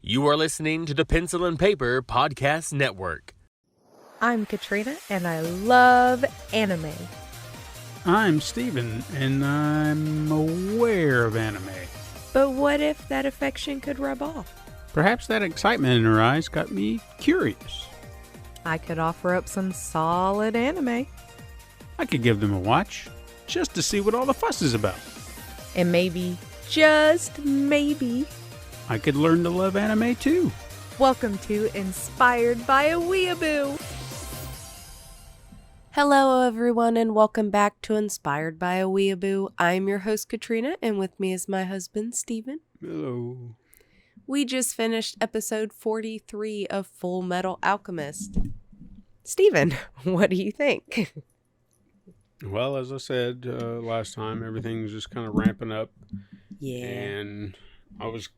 You are listening to the Pencil and Paper Podcast Network. I'm Katrina, and I love anime. I'm Steven, and I'm aware of anime. But what if that affection could rub off? Perhaps that excitement in her eyes got me curious. I could offer up some solid anime. I could give them a watch, just to see what all the fuss is about. And maybe, just maybe, I could learn to love anime too. Welcome to Inspired by a Weeaboo. Hello everyone and welcome back to Inspired by a Weeaboo. I'm your host Katrina and with me is my husband Steven. Hello. We just finished episode 43 of Fullmetal Alchemist. Steven, what do you think? Well, as I said last time, everything's just kind of ramping up. Yeah. And I was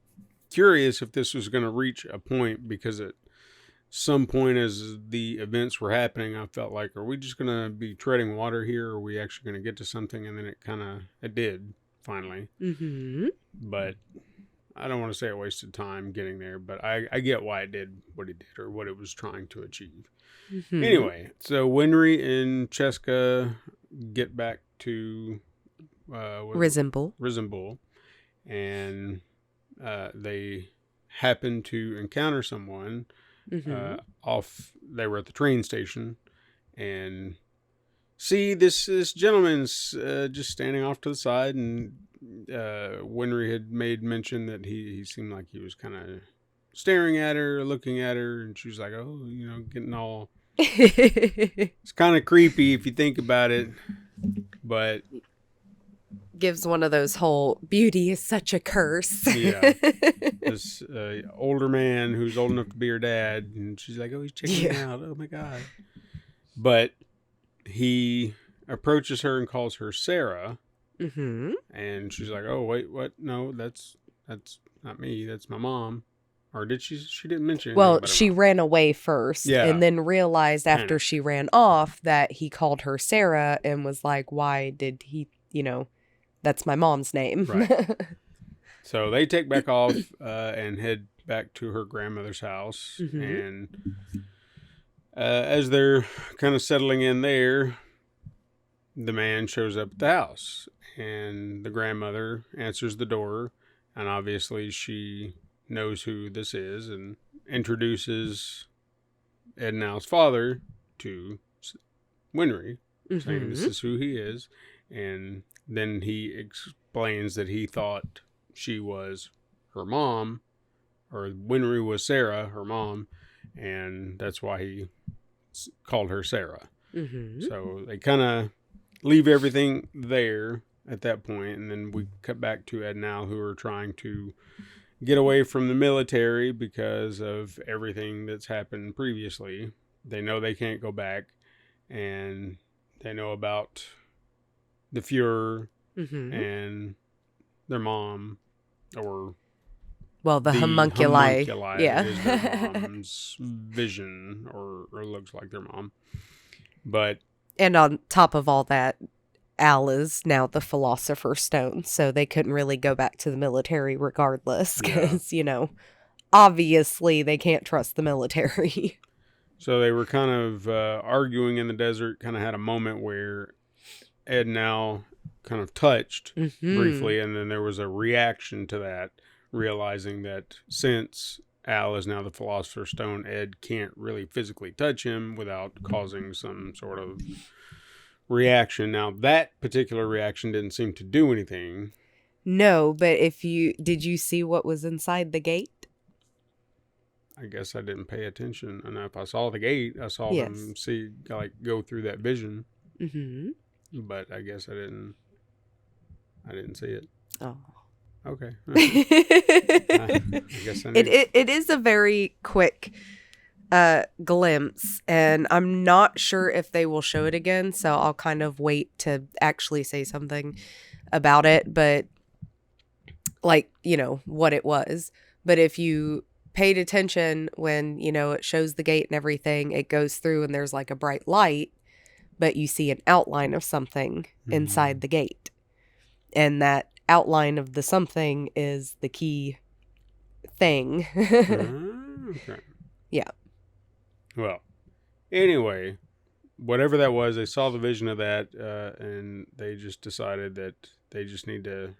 curious if this was going to reach a point, because at some point as the events were happening, I felt like, are we just going to be treading water here? Or are we actually going to get to something? And then it did, finally. Mm-hmm. But I don't want to say it wasted time getting there, but I get why it did what it did, or what it was trying to achieve. Mm-hmm. Anyway, so Winry and Sheska get back to Resembool. And they happen to encounter someone. They were at the train station and see this gentleman's just standing off to the side, and Winry had made mention that he seemed like he was kind of staring at her, looking at her, and she was like, oh, getting all it's kind of creepy if you think about it, but gives one of those whole beauty is such a curse. Yeah. This older man who's old enough to be her dad, and she's like, oh, he's checking me out. Oh my God. But he approaches her and calls her Sarah. Mm-hmm. And she's like, oh, wait, what? No, that's not me. That's my mom. Or did she didn't mention anything. Well, she ran away first, Yeah. and then realized after she ran off that he called her Sarah and was like, why did he, that's my mom's name. Right. So they take back off and head back to her grandmother's house. Mm-hmm. And as they're kind of settling in there, the man shows up at the house. And the grandmother answers the door. And obviously she knows who this is and introduces Ed and Al's father to Winry, saying this is who he is. And then he explains that he thought she was her mom, or Winry was Sarah, her mom, and that's why he called her Sarah. Mm-hmm. So they kind of leave everything there at that point, and then we cut back to Ed and Al, who are trying to get away from the military because of everything that's happened previously. They know they can't go back, and they know about the Fuhrer and their mom, or the homunculi. Yeah. Is their mom's vision, or looks like their mom. But and on top of all that, Al is now the Philosopher's Stone, so they couldn't really go back to the military regardless, because, obviously they can't trust the military. So they were kind of arguing in the desert, kind of had a moment where Ed and Al kind of touched briefly, and then there was a reaction to that, realizing that since Al is now the Philosopher's Stone, Ed can't really physically touch him without causing some sort of reaction. Now, that particular reaction didn't seem to do anything. No, but did you see what was inside the gate? I guess I didn't pay attention enough. I saw the gate. I saw them go through that vision. Mm-hmm. But I guess I didn't see it. Oh. Okay. I guess I knew. It is a very quick glimpse, and I'm not sure if they will show it again, so I'll kind of wait to actually say something about it, but what it was. But if you paid attention when, it shows the gate and everything, it goes through and there's like a bright light, but you see an outline of something inside the gate. And that outline of the something is the key thing. Okay. Yeah. Well, anyway, whatever that was, they saw the vision of that, and they just decided that they just need to.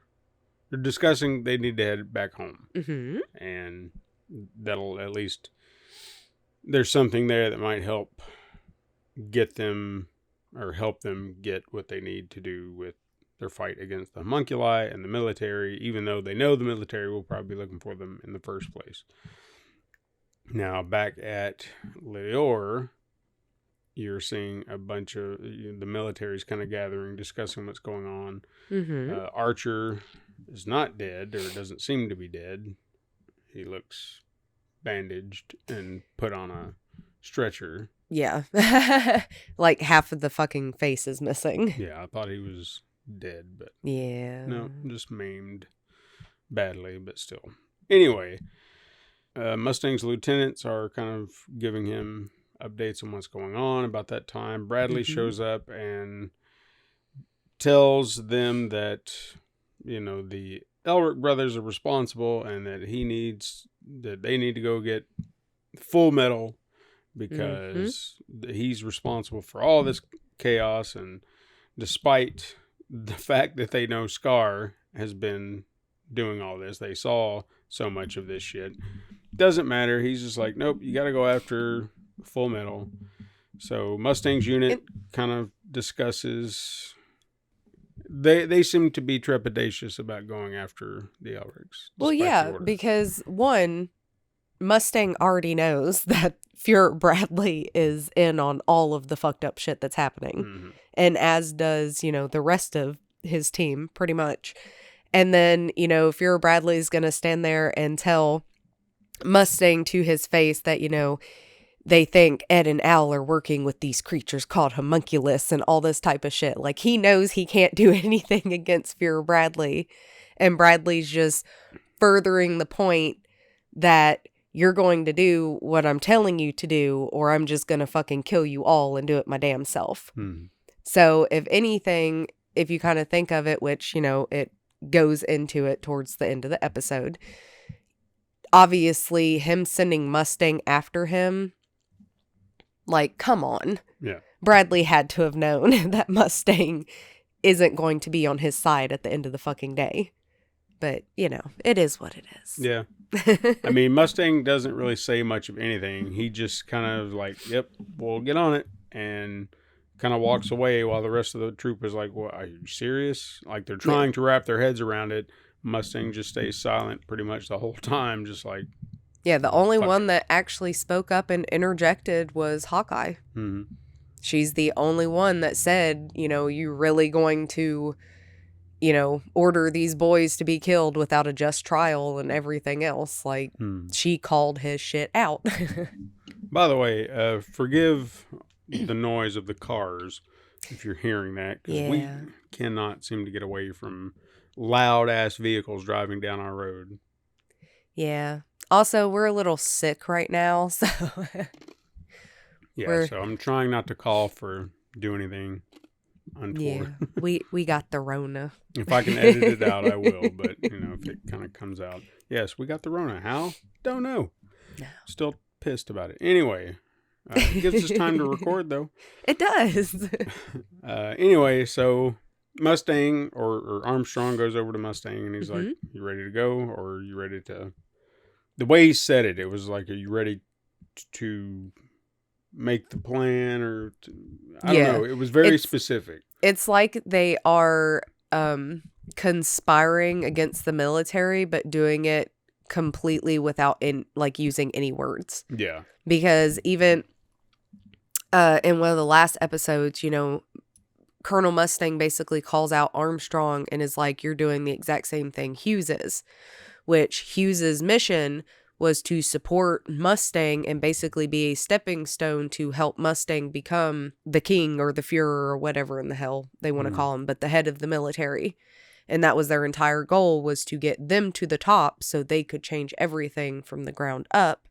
They're discussing they need to head back home, and that'll at least there's something there that might help get them or help them get what they need to do with their fight against the homunculi and the military, even though they know the military will probably be looking for them in the first place. Now, back at Lior, you're seeing a bunch of the military's kind of gathering, discussing what's going on. Archer is not dead, or doesn't seem to be dead. He looks bandaged and put on a stretcher. Yeah. Like half of the fucking face is missing. Yeah, I thought he was dead, but yeah. No, just maimed badly, but still. Anyway, Mustang's lieutenants are kind of giving him updates on what's going on about that time. Bradley shows up and tells them that, the Elric brothers are responsible and that they need to go get Fullmetal because he's responsible for all this chaos. And despite the fact that they know Scar has been doing all this, they saw so much of this shit. Doesn't matter. He's just like, nope, you got to go after Fullmetal. So Mustang's unit kind of discusses. They seem to be trepidatious about going after the Elrics. Well, yeah, because one, Mustang already knows that Fuhrer Bradley is in on all of the fucked up shit that's happening. And as does, the rest of his team, pretty much. And then, Fuhrer Bradley's going to stand there and tell Mustang to his face that, they think Ed and Al are working with these creatures called homunculus and all this type of shit. Like, he knows he can't do anything against Fuhrer Bradley. And Bradley's just furthering the point that you're going to do what I'm telling you to do, or I'm just going to fucking kill you all and do it my damn self. So, if anything, if you kind of think of it, which, it goes into it towards the end of the episode, obviously him sending Mustang after him, like, come on. Yeah. Bradley had to have known that Mustang isn't going to be on his side at the end of the fucking day. But, it is what it is. Yeah. I mean, Mustang doesn't really say much of anything. He just kind of like, yep, we'll get on it. And kind of walks away while the rest of the troop is like, what, are you serious? Like, they're trying to wrap their heads around it. Mustang just stays silent pretty much the whole time, just like. Yeah, the only one that actually spoke up and interjected was Hawkeye. She's the only one that said, you really going to, order these boys to be killed without a just trial and everything else. Like, she called his shit out. By the way, forgive the noise of the cars if you're hearing that. Because we cannot seem to get away from loud-ass vehicles driving down our road. Yeah. Also, we're a little sick right now, so. So I'm trying not to call for do anything untoward. Yeah, we got the Rona. If I can edit it out, I will. But, if it kind of comes out. Yes, we got the Rona. How? Don't know. No. Still pissed about it. Anyway, it gives us time to record, though. It does. Anyway, so Mustang or Armstrong goes over to Mustang and he's like, you ready to go? Or are you ready to... The way he said it, it was like, are you ready to make the plan? Or I don't know. It was very specific. It's like they are conspiring against the military, but doing it completely without using any words. Yeah. Because even in one of the last episodes, Colonel Mustang basically calls out Armstrong and is like, you're doing the exact same thing Hughes is. Which Hughes's mission was to support Mustang and basically be a stepping stone to help Mustang become the king or the Fuhrer or whatever in the hell they want to call him, but the head of the military. And that was their entire goal, was to get them to the top so they could change everything from the ground up.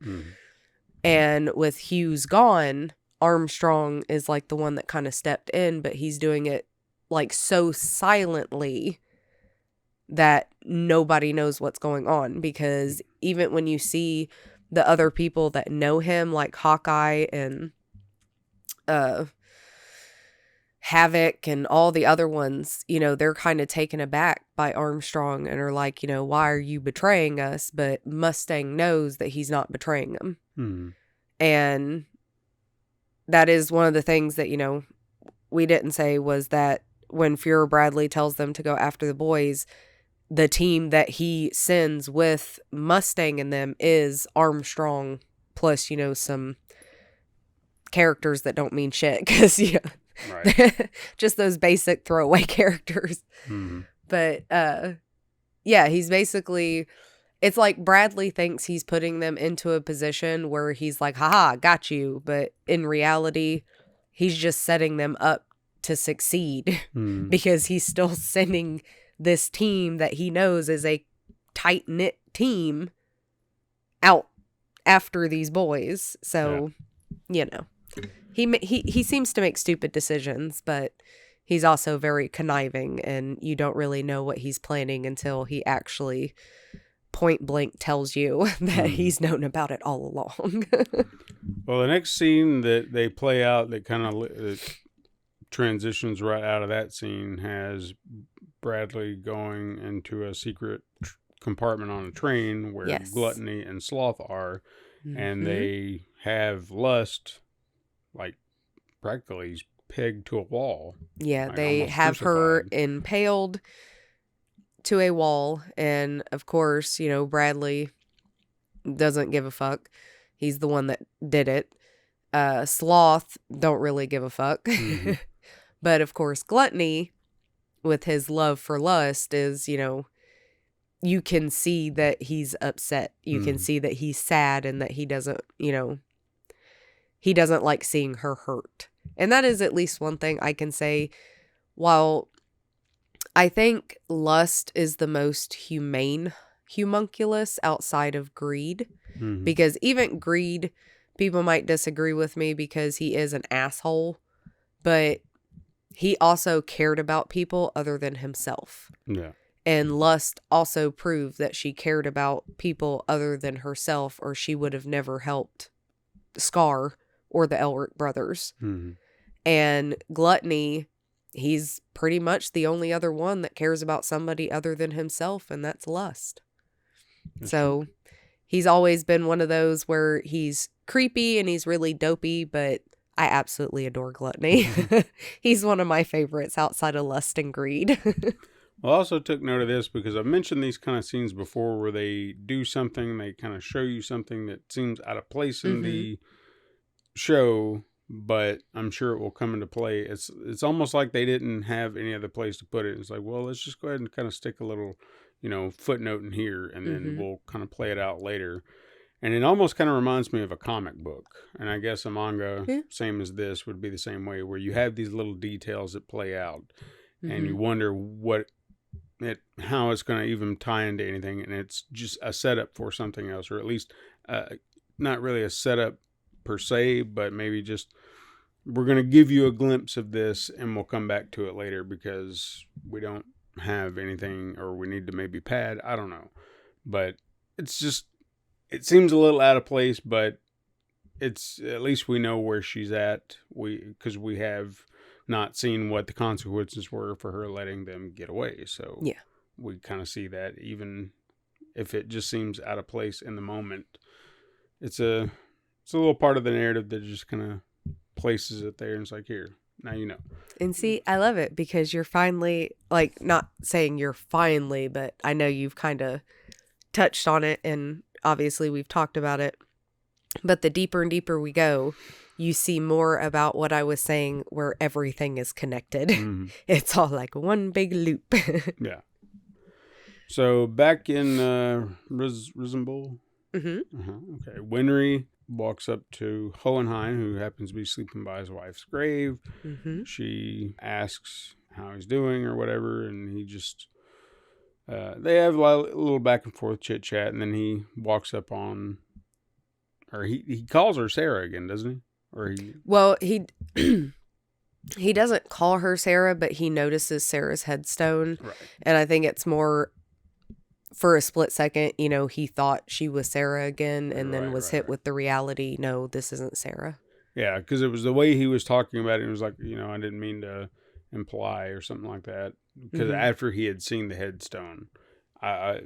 And with Hughes gone, Armstrong is like the one that kind of stepped in, but he's doing it like so silently that nobody knows what's going on, because even when you see the other people that know him, like Hawkeye and Havoc and all the other ones, you know, they're kind of taken aback by Armstrong and are like, you know, why are you betraying us? But Mustang knows that he's not betraying them. And that is one of the things that, you know, we didn't say, was that when Fuhrer Bradley tells them to go after the boys, the team that he sends with Mustang and them is Armstrong plus, you know, some characters that don't mean shit, because, you know, right. Just those basic throwaway characters. But yeah, he's basically, it's like Bradley thinks he's putting them into a position where he's like, haha, got you. But in reality, he's just setting them up to succeed because he's still sending this team that he knows is a tight-knit team out after these boys. So, you know, he seems to make stupid decisions, but he's also very conniving, and you don't really know what he's planning until he actually point blank tells you that he's known about it all along. Well, the next scene that they play out that kind of transitions right out of that scene has Bradley going into a secret compartment on a train where Gluttony and Sloth are, and they have Lust like practically pegged to a wall. Yeah, like they have her impaled to a wall, and of course, you know, Bradley doesn't give a fuck. He's the one that did it. Sloth don't really give a fuck. But of course, Gluttony, with his love for Lust, is, you know, you can see that he's upset. You can see that he's sad, and that he doesn't, you know, he doesn't like seeing her hurt. And that is at least one thing I can say. While I think Lust is the most homunculus outside of Greed, because even Greed, people might disagree with me because he is an asshole, but he also cared about people other than himself. Yeah. And Lust also proved that she cared about people other than herself, or she would have never helped Scar or the Elric brothers. And Gluttony, he's pretty much the only other one that cares about somebody other than himself, and that's Lust. So he's always been one of those where he's creepy and he's really dopey, but I absolutely adore Gluttony. He's one of my favorites outside of Lust and Greed. Well, I also took note of this because I've mentioned these kind of scenes before where they do something, they kind of show you something that seems out of place in the show, but I'm sure it will come into play. It's almost like they didn't have any other place to put it. It's like, well, let's just go ahead and kind of stick a little, you know, footnote in here, and then we'll kind of play it out later. And it almost kind of reminds me of a comic book. And I guess a manga, same as this, would be the same way, where you have these little details that play out, and you wonder how it's going to even tie into anything. And it's just a setup for something else, or at least not really a setup per se, but maybe just we're going to give you a glimpse of this and we'll come back to it later because we don't have anything, or we need to maybe pad. I don't know. But it's just, it seems a little out of place, but it's, at least we know where she's at. Because we have not seen what the consequences were for her letting them get away. So we kind of see that, even if it just seems out of place in the moment. It's a little part of the narrative that just kind of places it there, and it's like, here, now you know. And see, I love it because you're finally, like, not saying you're finally, but I know you've kind of touched on it, and obviously we've talked about it. But the deeper and deeper we go, you see more about what I was saying, where everything is connected. It's all like one big loop. Yeah. So back in Resembool. Okay. Winry walks up to Hohenheim, who happens to be sleeping by his wife's grave. She asks how he's doing or whatever, and he just they have a little back and forth chit chat, and then he walks up on, or he calls her Sarah again, doesn't he? Or he he doesn't call her Sarah, but he notices Sarah's headstone, right. And I think it's more for a split second, he thought she was Sarah again, and then was hit Right. with the reality, no, this isn't Sarah. Yeah, because it was the way he was talking about it. It was like, I didn't mean to imply or something like that. Because after he had seen the headstone, I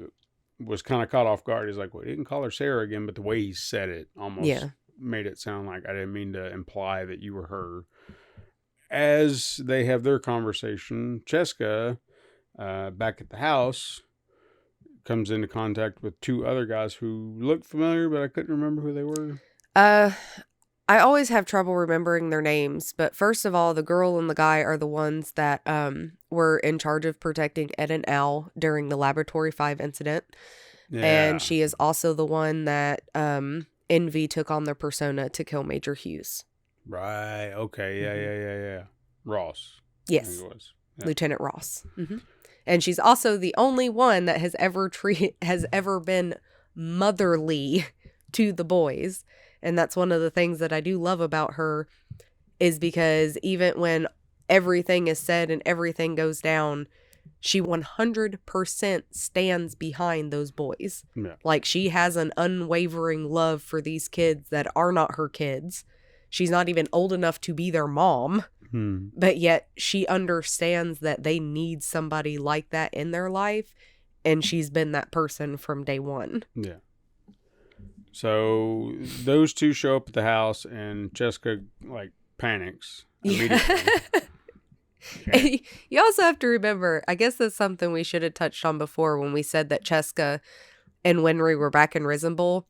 was kind of caught off guard. He's like, well, he didn't call her Sarah again, but the way he said it almost made it sound like I didn't mean to imply that you were her. As they have their conversation, Sheska, back at the house, comes into contact with two other guys who looked familiar, but I couldn't remember who they were. I always have trouble remembering their names, but first of all, the girl and the guy are the ones that were in charge of protecting Ed and Al during the Laboratory 5 incident. Yeah. And she is also the one that Envy took on their persona to kill Major Hughes. Right. Okay. Yeah. Ross. Yes. I think it was. Yeah. Lieutenant Ross. And she's also the only one that has ever been motherly to the boys. And that's one of the things that I do love about her, is because even when everything is said and everything goes down, she 100% stands behind those boys. Yeah. Like, she has an unwavering love for these kids that are not her kids. She's not even old enough to be their mom, but yet she understands that they need somebody like that in their life. And she's been that person from day one. Yeah. So those two show up at the house, and Sheska panics immediately. Yeah. You also have to remember, I guess that's something we should have touched on before when we said that Sheska and Winry were back in Resembool.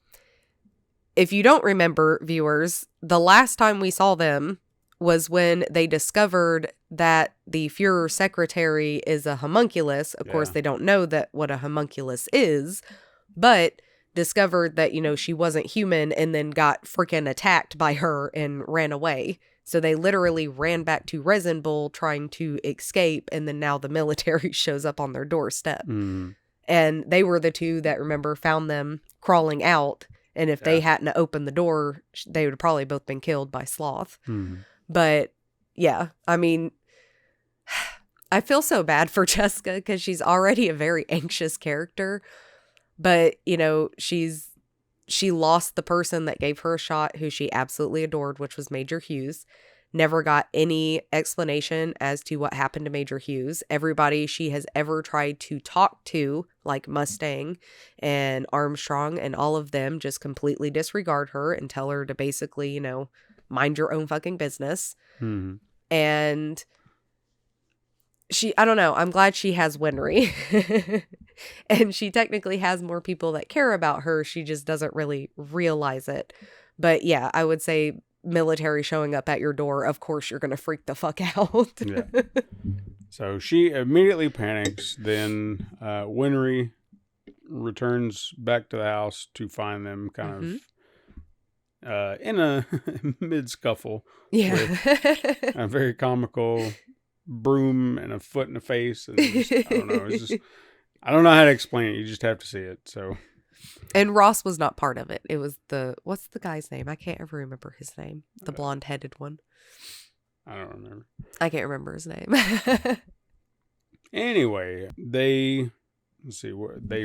If you don't remember, viewers, the last time we saw them was when they discovered that the Führer secretary is a homunculus. Of course, they don't know what a homunculus is, but discovered that, she wasn't human, and then got freaking attacked by her and ran away. So they literally ran back to Resembool trying to escape, and then now the military shows up on their doorstep. And they were the two that, remember, found them crawling out, and if they hadn't opened the door, they would have probably both been killed by Sloth. But yeah, I mean, I feel so bad for Sheska because she's already a very anxious character. But, she lost the person that gave her a shot, who she absolutely adored, which was Major Hughes. Never got any explanation as to what happened to Major Hughes. Everybody she has ever tried to talk to, like Mustang and Armstrong and all of them, just completely disregard her and tell her to basically, mind your own fucking business. And I don't know, I'm glad she has Winry. And she technically has more people that care about her. She just doesn't really realize it. But yeah, I would say military showing up at your door, of course you're going to freak the fuck out. Yeah. So she immediately panics. Then Winry returns back to the house to find them kind of in a mid-scuffle. Yeah. With a very comical broom and a foot in the face. And just, I don't know. It's just... I don't know how to explain it. You just have to see it. So, and Ross was not part of it. It was what's the guy's name? I can't ever remember his name. The blonde-headed one. I don't remember. I can't remember his name. Anyway, they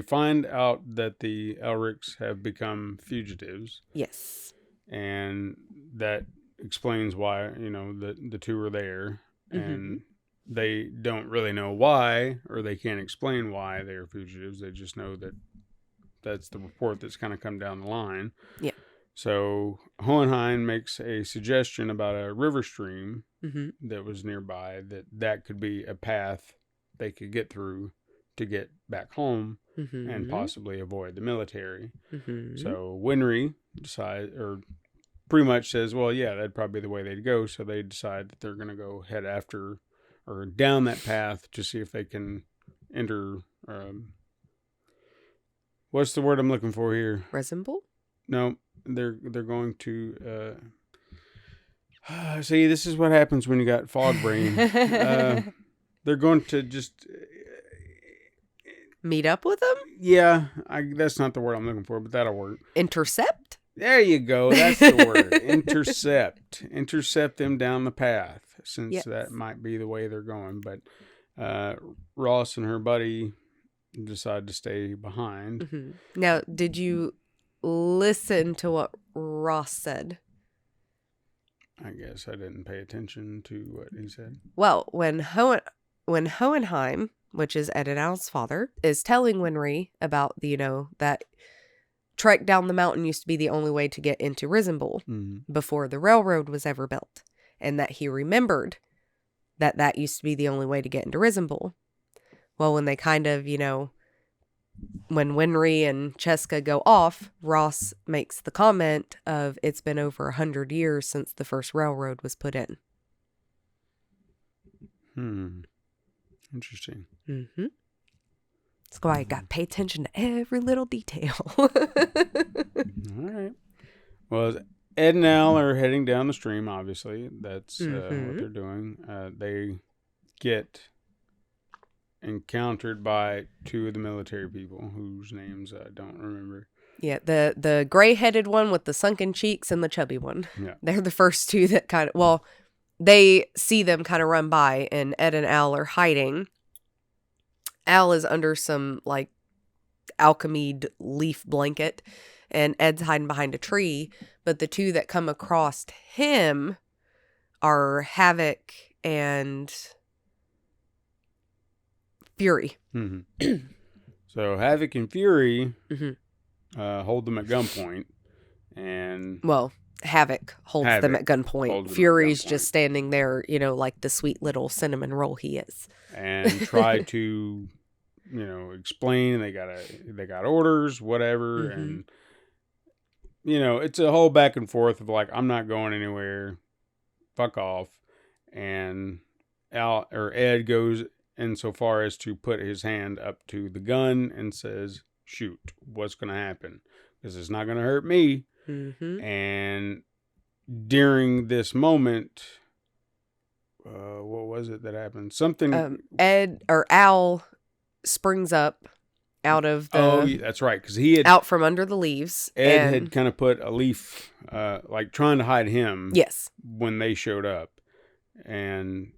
find out that the Elrics have become fugitives. Yes. And that explains why, the two are there. And they don't really know why, or they can't explain why they are fugitives. They just know that that's the report that's kind of come down the line. Yeah. So Hohenheim makes a suggestion about a river stream that was nearby, that could be a path they could get through to get back home and possibly avoid the military. So Winry pretty much says, well, yeah, that'd probably be the way they'd go. So they decide that they're going to go head after or down that path to see if they can enter. What's the word I'm looking for here? Resembool? No, they're going to. See, this is what happens when you got fog brain. They're going to just meet up with them. Yeah, that's not the word I'm looking for, but that'll work. Intercept. There you go. That's the word. Intercept them down the path. Since that might be the way they're going. But Ross and her buddy decide to stay behind. Mm-hmm. Now, did you listen to what Ross said? I guess I didn't pay attention to what he said. Well, when Hohenheim, which is Ed and Al's father, is telling Winry about that trek down the mountain used to be the only way to get into Resembool before the railroad was ever built, and that he remembered that used to be the only way to get into Resembool. Well, when they kind of, when Winry and Sheska go off, Ross makes the comment of it's been over 100 years since the first railroad was put in. Interesting. Mm-hmm. That's why I got to pay attention to every little detail. All right. Well, Ed and Al are heading down the stream, obviously. That's what they're doing. They get encountered by two of the military people whose names I don't remember. Yeah, the gray-headed one with the sunken cheeks and the chubby one. Yeah. They're the first two that they see them kind of run by, and Ed and Al are hiding. Al is under some, alchemy leaf blanket, and Ed's hiding behind a tree. But the two that come across him are Havoc and Fury. Mm-hmm. So Havoc and Fury hold them at gunpoint, and Havoc holds them at gunpoint. Fury's just standing there, like the sweet little cinnamon roll he is, and try to, explain. They got orders, whatever, and it's a whole back and forth of I'm not going anywhere, fuck off, and Ed goes insofar as to put his hand up to the gun and says, shoot, what's going to happen? Because it's not going to hurt me. Mm-hmm. And during this moment, what was it that happened? Something... Ed or Al springs up out of the... Oh, that's right, because he had... Out from under the leaves. Ed had kind of put a leaf, trying to hide him. Yes. When they showed up. And...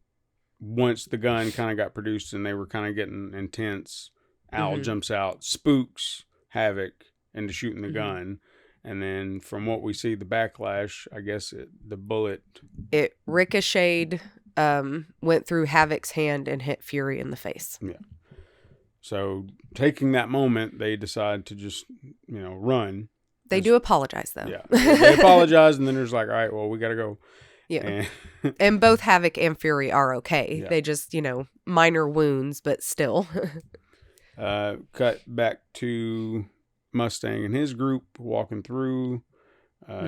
once the gun kind of got produced and they were kind of getting intense, Al jumps out, spooks Havoc into shooting the gun. And then from what we see, the backlash, I guess the bullet... It ricocheted, went through Havoc's hand and hit Fury in the face. Yeah. So taking that moment, they decide to just, run. They do apologize, though. Yeah. They apologize, and then there's all right, well, we got to go. Yeah. And both Havoc and Fury are okay. Yeah. They just, minor wounds, but still. Cut back to Mustang and his group walking through,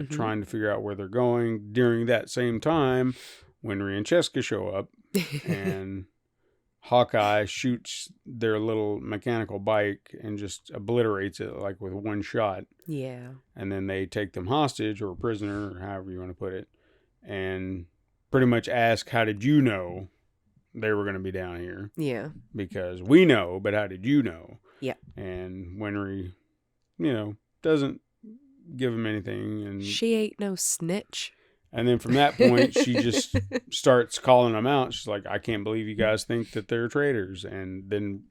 trying to figure out where they're going. During that same time, Winry and Sheska show up, and Hawkeye shoots their little mechanical bike and just obliterates it with one shot. Yeah. And then they take them hostage or prisoner, or however you want to put it. And pretty much ask, how did you know they were going to be down here? Yeah. Because we know, but how did you know? Yeah. And Winry, doesn't give him anything. And she ain't no snitch. And then from that point, she just starts calling them out. She's like, I can't believe you guys think that they're traitors. And then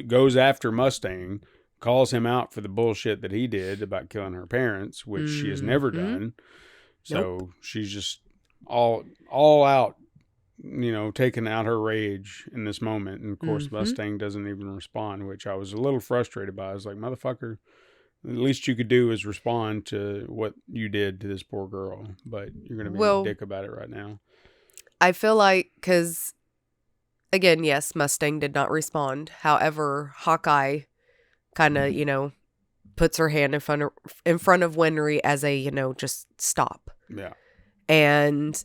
goes after Mustang, calls him out for the bullshit that he did about killing her parents, which she has never done. So she's just all out, taking out her rage in this moment. And of course, Mustang doesn't even respond, which I was a little frustrated by. I was like, motherfucker, the least you could do is respond to what you did to this poor girl. But you're going to be a dick about it right now. I feel like, because, again, yes, Mustang did not respond. However, Hawkeye kind of, puts her hand in front of Winry as a, just stop. Yeah. And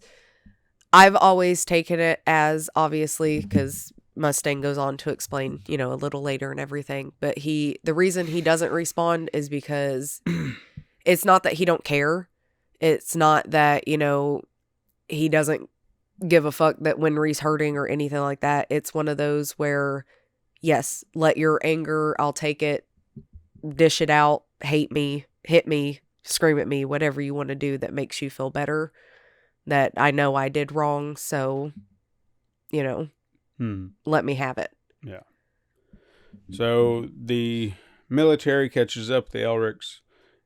I've always taken it as, obviously, because Mustang goes on to explain, a little later and everything. But the reason he doesn't respond is because it's not that he don't care. It's not that, he doesn't give a fuck that Winry's hurting or anything like that. It's one of those where, yes, let your anger, I'll take it, dish it out, hate me, hit me, scream at me, whatever you want to do that makes you feel better, that I know I did wrong, so, let me have it. Yeah. So the military catches up the Elrics,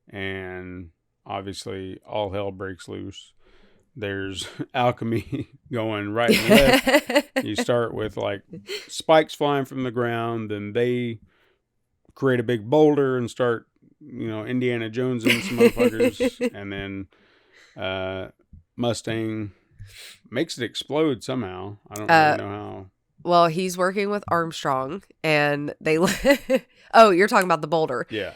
and obviously all hell breaks loose. There's alchemy going right and left. You start with like spikes flying from the ground, then they create a big boulder and start, Indiana Jones and some motherfuckers, and then Mustang makes it explode somehow. I don't really know how. Well, he's working with Armstrong, and they. Oh, you're talking about the boulder. Yeah.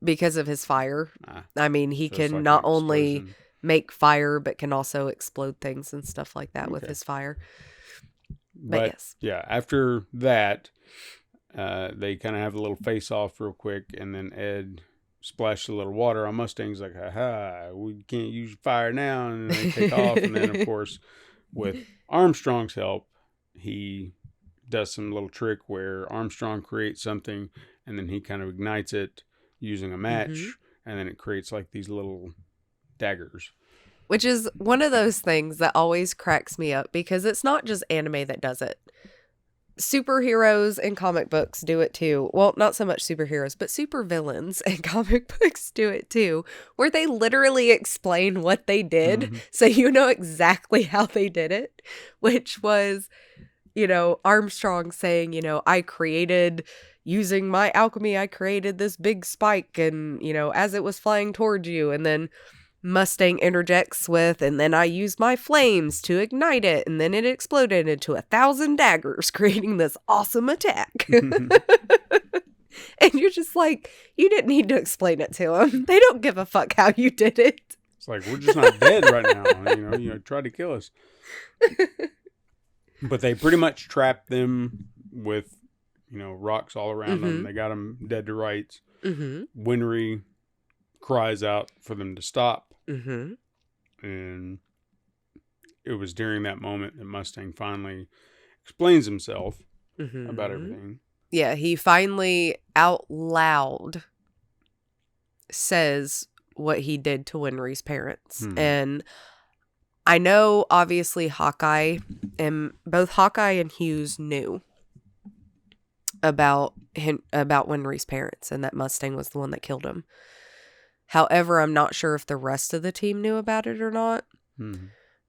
Because of his fire. I mean, he So it's can like not an only explosion. make fire, but can also explode things and stuff like that with Okay. his fire. But yes. yeah, after that, they kind of have a little face off real quick, and then Ed splashes a little water on Mustang's like, haha, we can't use fire now, and they take off. And then, of course, with Armstrong's help, he does some little trick where Armstrong creates something, and then he kind of ignites it using a match, and then it creates like these little daggers. Which is one of those things that always cracks me up, because it's not just anime that does it. Superheroes and comic books do it too. Well, not so much superheroes, but supervillains and comic books do it too, where they literally explain what they did, so you know exactly how they did it, which was, Armstrong saying, I created, using my alchemy, I created this big spike, and, as it was flying towards you, and then Mustang interjects with, and then I used my flames to ignite it, and then it exploded into 1,000 daggers, creating this awesome attack. And you're just like, you didn't need to explain it to them. They don't give a fuck how you did it. It's like, we're just not dead right now. You tried to kill us. But they pretty much trapped them with, rocks all around them. They got them dead to rights. Winry cries out for them to stop. And it was during that moment that Mustang finally explains himself about everything. Yeah, he finally out loud says what he did to Winry's parents. And I know, obviously, both Hawkeye and Hughes knew about Winry's parents, and that Mustang was the one that killed him. However, I'm not sure if the rest of the team knew about it or not.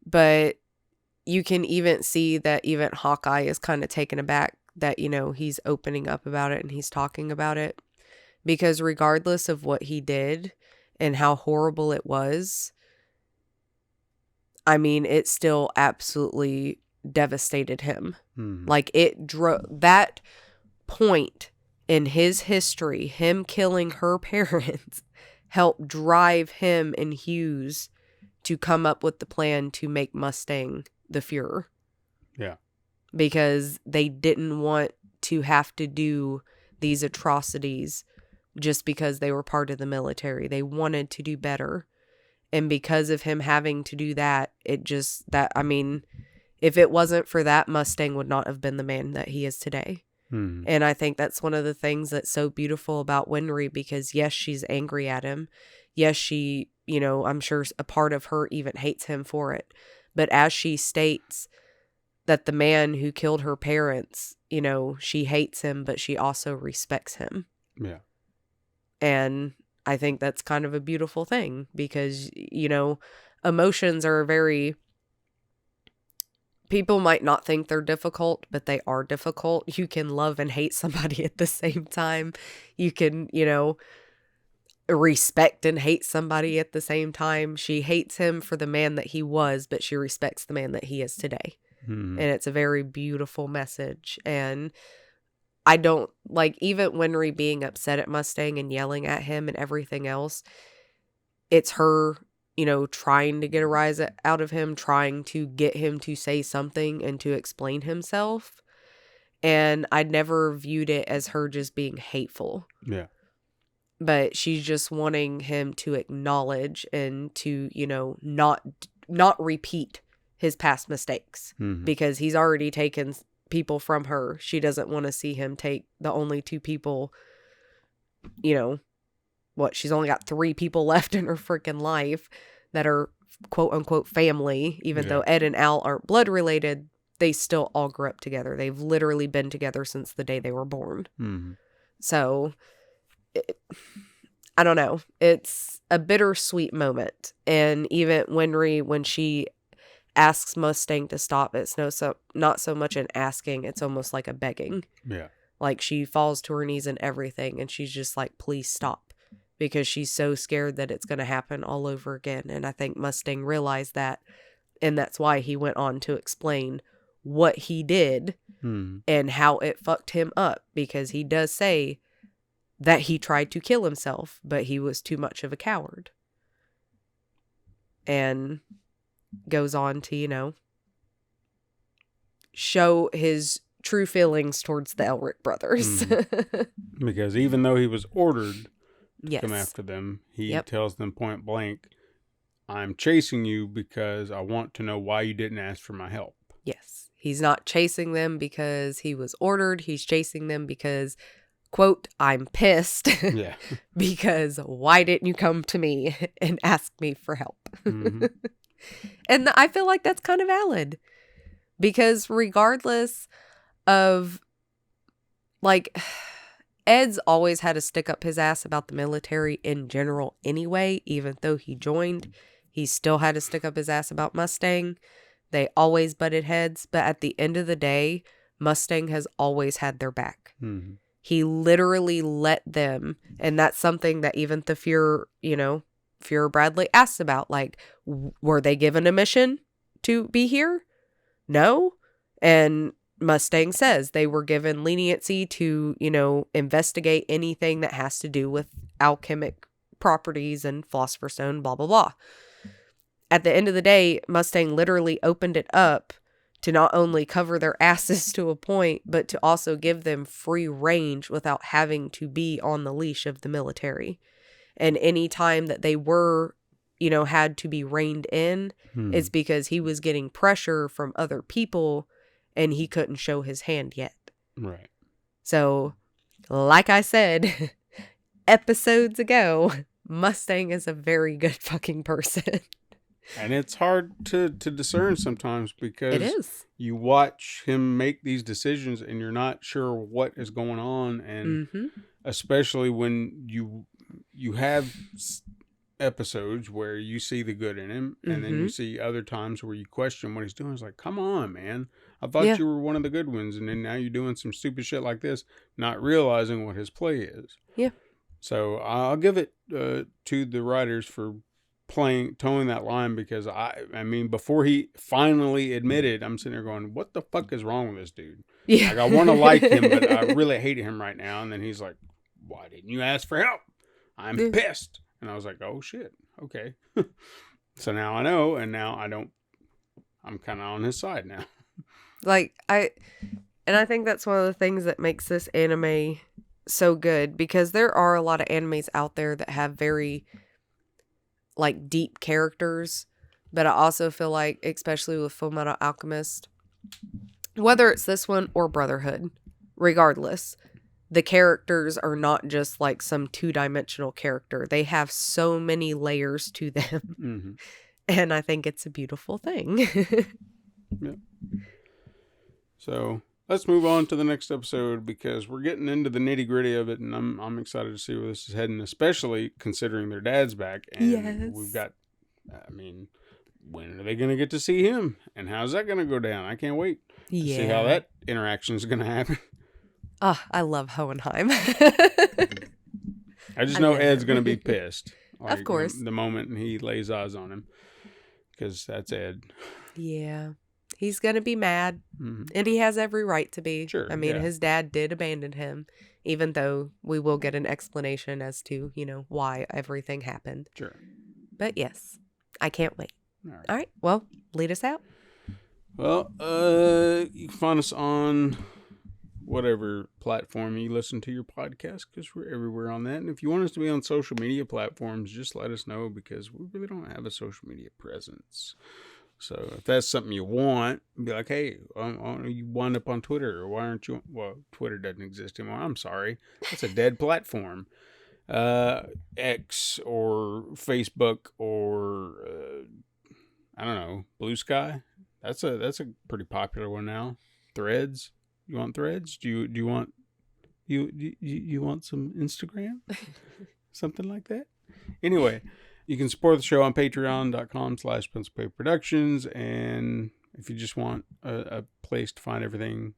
But you can even see that even Hawkeye is kind of taken aback that, he's opening up about it and he's talking about it. Because regardless of what he did and how horrible it was, I mean, it still absolutely devastated him. Like, it drove that point in his history, him killing her parents, helped drive him and Hughes to come up with the plan to make Mustang the Fuhrer. Yeah. Because they didn't want to have to do these atrocities just because they were part of the military. They wanted to do better. And because of him having to do that, if it wasn't for that, Mustang would not have been the man that he is today. And I think that's one of the things that's so beautiful about Winry, because yes, she's angry at him. Yes, she, I'm sure a part of her even hates him for it. But as she states that the man who killed her parents, she hates him, but she also respects him. Yeah. And I think that's kind of a beautiful thing, because, emotions are very... People might not think they're difficult, but they are difficult. You can love and hate somebody at the same time. You can, respect and hate somebody at the same time. She hates him for the man that he was, but she respects the man that he is today. And it's a very beautiful message. And I don't, even Winry being upset at Mustang and yelling at him and everything else, it's her... trying to get a rise out of him, trying to get him to say something and to explain himself. And I'd never viewed it as her just being hateful. Yeah. But she's just wanting him to acknowledge and to, not repeat his past mistakes. Because he's already taken people from her. She doesn't want to see him take the only two people, she's only got 3 people left in her freaking life that are quote unquote family, even though Ed and Al aren't blood related, they still all grew up together. They've literally been together since the day they were born. Mm-hmm. So, I don't know. It's a bittersweet moment. And even Winry, when she asks Mustang to stop, it's not so much an asking, it's almost like a begging. Yeah. Like, she falls to her knees and everything, and she's just like, please stop. Because she's so scared that it's going to happen all over again. And I think Mustang realized that, and that's why he went on to explain what he did and how it fucked him up. Because he does say that he tried to kill himself, but he was too much of a coward. And goes on to, show his true feelings towards the Elric brothers. Because even though he was ordered to yes. come after them, he tells them point blank, I'm chasing you because I want to know why you didn't ask for my help. Yes. He's not chasing them because he was ordered. He's chasing them because, quote, I'm pissed. Yeah. Because why didn't you come to me and ask me for help? Mm-hmm. And I feel like that's kind of valid. Because regardless of, like, Ed's always had to stick up his ass about the military in general anyway. Even though he joined, he still had to stick up his ass about Mustang. They always butted heads. But at the end of the day, Mustang has always had their back. Mm-hmm. He literally let them, and that's something that even the Fuhrer Bradley asks about, like, were they given a mission to be here? No. And Mustang says they were given leniency to, investigate anything that has to do with alchemic properties and philosopher's stone, blah, blah, blah. At the end of the day, Mustang literally opened it up to not only cover their asses to a point, but to also give them free range without having to be on the leash of the military. And any time that they were, had to be reined in, it's because he was getting pressure from other people and he couldn't show his hand yet. Right. So, like I said episodes ago, Mustang is a very good fucking person. And it's hard to discern sometimes because It is. You watch him make these decisions and you're not sure what is going on. And especially when you have episodes where you see the good in him and then you see other times where you question what he's doing. It's like, come on, man. I thought you were one of the good ones. And then now you're doing some stupid shit like this, not realizing what his play is. Yeah. So I'll give it to the writers for towing that line, because I mean, before he finally admitted, I'm sitting there going, what the fuck is wrong with this dude? Yeah. Like, I want to like him, but I really hate him right now. And then he's like, why didn't you ask for help? I'm pissed. And I was like, oh shit. Okay. So now I know, and now I don't, I'm kind of on his side now. Like, I think that's one of the things that makes this anime so good, because there are a lot of animes out there that have very, like, deep characters, but I also feel like, especially with Fullmetal Alchemist, whether it's this one or Brotherhood, regardless, the characters are not just like some two-dimensional character. They have so many layers to them. And I think it's a beautiful thing. Yep. So let's move on to the next episode, because we're getting into the nitty-gritty of it, and I'm excited to see where this is heading, especially considering their dad's back. And we've got, I mean, when are they going to get to see him? And how's that going to go down? I can't wait to see how that interaction is going to happen. Oh, I love Hohenheim. I just know Ed's going to be pissed. Like, of course. The moment he lays eyes on him, because that's Ed. Yeah. He's going to be mad, and he has every right to be. Sure. I mean, his dad did abandon him, even though we will get an explanation as to, why everything happened. Sure. But yes, I can't wait. All right. Well, lead us out. Well, you can find us on whatever platform you listen to your podcast, because we're everywhere on that. And if you want us to be on social media platforms, just let us know, because we really don't have a social media presence. So if that's something you want, be like, hey, you wind up on Twitter, or why aren't you? Well, Twitter doesn't exist anymore. I'm sorry. That's a dead platform. X or Facebook or, I don't know, Blue Sky. That's a pretty popular one now. Threads. You want threads? Do you want you want some Instagram? Something like that? Anyway, you can support the show on patreon.com/pencilpaperproductions, and if you just want a place to find everything,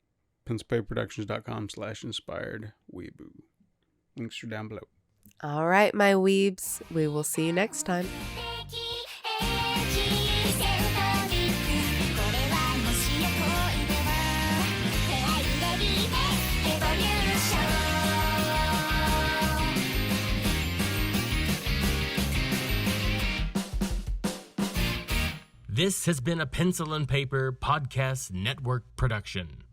pencilpaperproductions.com/inspired weeaboo. Links are down below. All right, my weebs. We will see you next time. This has been a Pencil and Paper Podcast Network production.